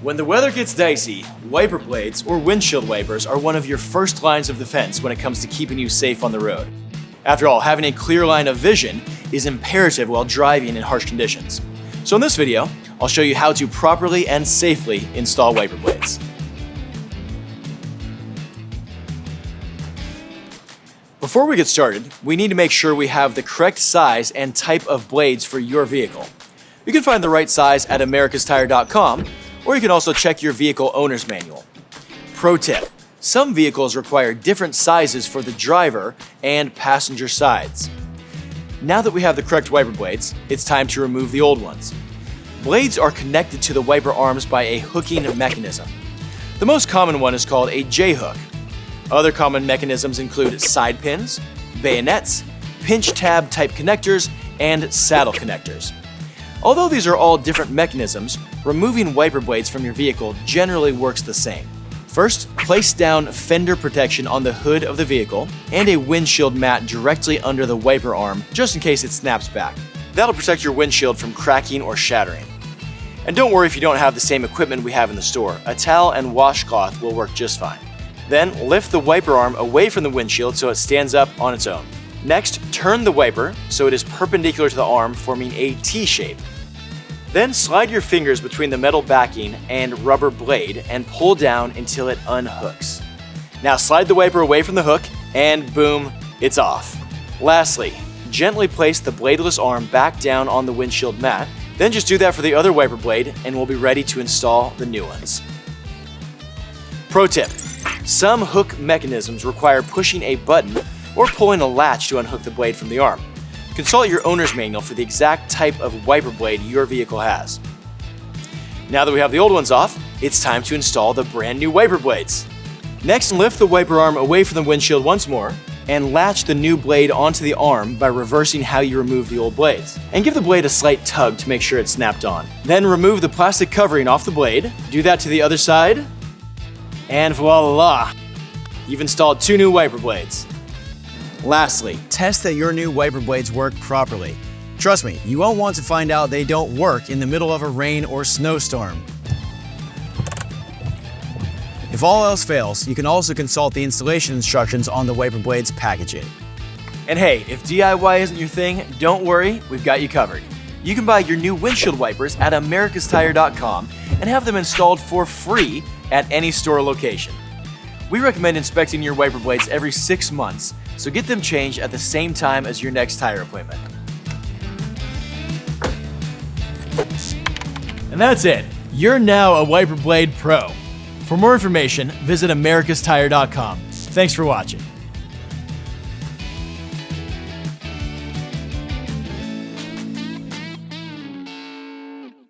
When the weather gets dicey, wiper blades or windshield wipers are one of your first lines of defense when it comes to keeping you safe on the road. After all, having a clear line of vision is imperative while driving in harsh conditions. So in this video, I'll show you how to properly and safely install wiper blades. Before we get started, we need to make sure we have the correct size and type of blades for your vehicle. You can find the right size at americastire.com, or you can also check your vehicle owner's manual. Pro tip: some vehicles require different sizes for the driver and passenger sides. Now that we have the correct wiper blades, it's time to remove the old ones. Blades are connected to the wiper arms by a hooking mechanism. The most common one is called a J-hook. Other common mechanisms include side pins, bayonets, pinch tab type connectors, and saddle connectors. Although these are all different mechanisms, removing wiper blades from your vehicle generally works the same. First, place down fender protection on the hood of the vehicle and a windshield mat directly under the wiper arm just in case it snaps back. That'll protect your windshield from cracking or shattering. And don't worry if you don't have the same equipment we have in the store. A towel and washcloth will work just fine. Then lift the wiper arm away from the windshield so it stands up on its own. Next, turn the wiper so it is perpendicular to the arm, forming a T shape. Then slide your fingers between the metal backing and rubber blade and pull down until it unhooks. Now slide the wiper away from the hook and boom, it's off. Lastly, gently place the bladeless arm back down on the windshield mat, then just do that for the other wiper blade and we'll be ready to install the new ones. Pro tip: some hook mechanisms require pushing a button or pulling a latch to unhook the blade from the arm. Consult your owner's manual for the exact type of wiper blade your vehicle has. Now that we have the old ones off, it's time to install the brand new wiper blades. Next, lift the wiper arm away from the windshield once more and latch the new blade onto the arm by reversing how you remove the old blades. And give the blade a slight tug to make sure it's snapped on. Then remove the plastic covering off the blade, do that to the other side, and voila! You've installed two new wiper blades. Lastly, test that your new wiper blades work properly. Trust me, you won't want to find out they don't work in the middle of a rain or snowstorm. If all else fails, you can also consult the installation instructions on the wiper blades packaging. And hey, if DIY isn't your thing, don't worry, we've got you covered. You can buy your new windshield wipers at americastire.com and have them installed for free at any store location. We recommend inspecting your wiper blades every 6 months, so get them changed at the same time as your next tire appointment. And that's it. You're now a wiper blade pro. For more information, visit americastire.com. Thanks for watching.